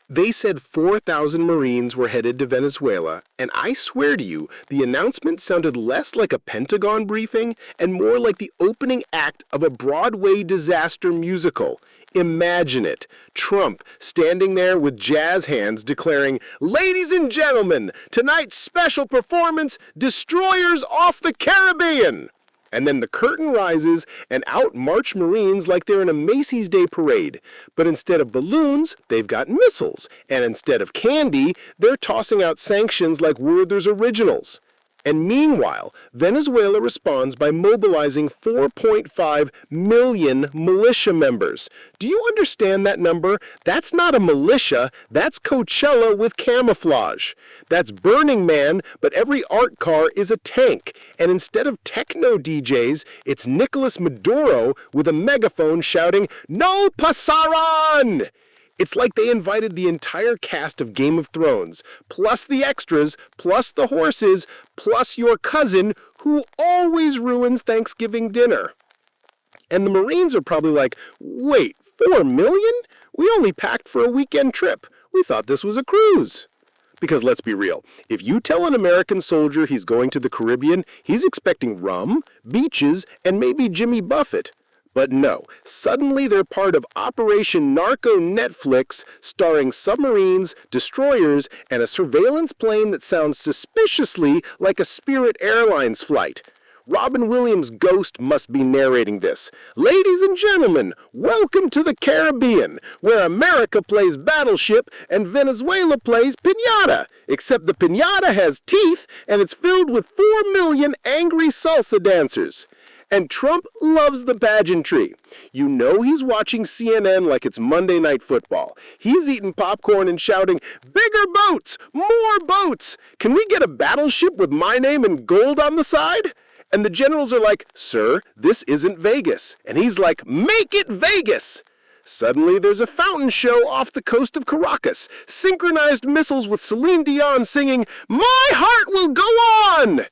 They said 4,000 Marines were headed to Venezuela, and I swear to you, the announcement sounded less like a Pentagon briefing and more like the opening act of a Broadway disaster musical. Imagine it. Trump standing there with jazz hands declaring, "Ladies and gentlemen, tonight's special performance, Destroyers off the Caribbean!" And then the curtain rises, and out march Marines like they're in a Macy's Day Parade. But instead of balloons, they've got missiles. And instead of candy, they're tossing out sanctions like Werther's Originals. And meanwhile, Venezuela responds by mobilizing 4.5 million militia members. Do you understand that number? That's not a militia, that's Coachella with camouflage. That's Burning Man, but every art car is a tank. And instead of techno DJs, it's Nicolas Maduro with a megaphone shouting, "No pasaran!" It's like they invited the entire cast of Game of Thrones, plus the extras, plus the horses, plus your cousin who always ruins Thanksgiving dinner. And the Marines are probably like, "Wait, 4 million? We only packed for a weekend trip. We thought this was a cruise." Because let's be real, if you tell an American soldier he's going to the Caribbean, he's expecting rum, beaches, and maybe Jimmy Buffett. But no, suddenly they're part of Operation Narco Netflix, starring submarines, destroyers, and a surveillance plane that sounds suspiciously like a Spirit Airlines flight. Robin Williams' ghost must be narrating this. "Ladies and gentlemen, welcome to the Caribbean, where America plays Battleship and Venezuela plays Piñata. Except the piñata has teeth, and it's filled with 4 million angry salsa dancers." And Trump loves the pageantry. You know he's watching CNN like it's Monday Night Football. He's eating popcorn and shouting, "Bigger boats! More boats! Can we get a battleship with my name in gold on the side?" And the generals are like, "Sir, this isn't Vegas." And he's like, "Make it Vegas!" Suddenly there's a fountain show off the coast of Caracas, synchronized missiles with Celine Dion singing, "My heart will go on!"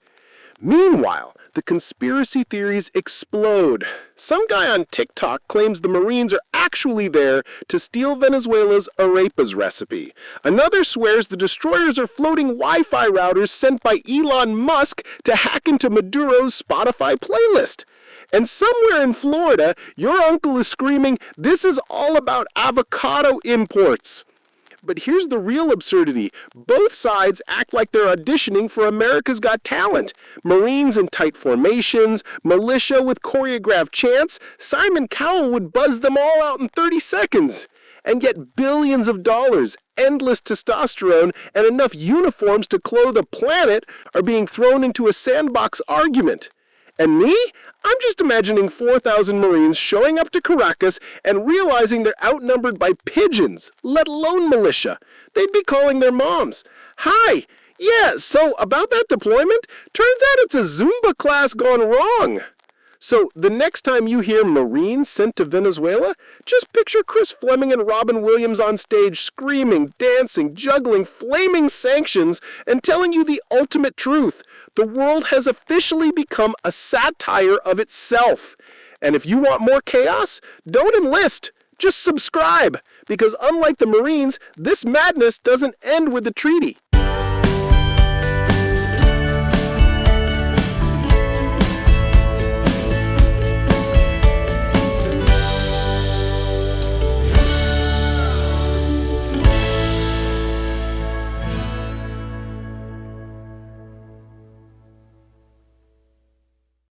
Meanwhile, the conspiracy theories explode. Some guy on TikTok claims the Marines are actually there to steal Venezuela's arepas recipe. Another swears the destroyers are floating Wi-Fi routers sent by Elon Musk to hack into Maduro's Spotify playlist. And somewhere in Florida, your uncle is screaming, "This is all about avocado imports." But here's the real absurdity. Both sides act like they're auditioning for America's Got Talent. Marines in tight formations, militia with choreographed chants. Simon Cowell would buzz them all out in 30 seconds. And yet billions of dollars, endless testosterone, and enough uniforms to clothe a planet are being thrown into a sandbox argument. And me? I'm just imagining 4,000 Marines showing up to Caracas and realizing they're outnumbered by pigeons, let alone militia. They'd be calling their moms. "Hi, yeah, so about that deployment, turns out it's a Zumba class gone wrong." So the next time you hear Marines sent to Venezuela, just picture Chris Fleming and Robin Williams on stage screaming, dancing, juggling, flaming sanctions, and telling you the ultimate truth. The world has officially become a satire of itself. And if you want more chaos, don't enlist. Just subscribe. Because unlike the Marines, this madness doesn't end with the treaty.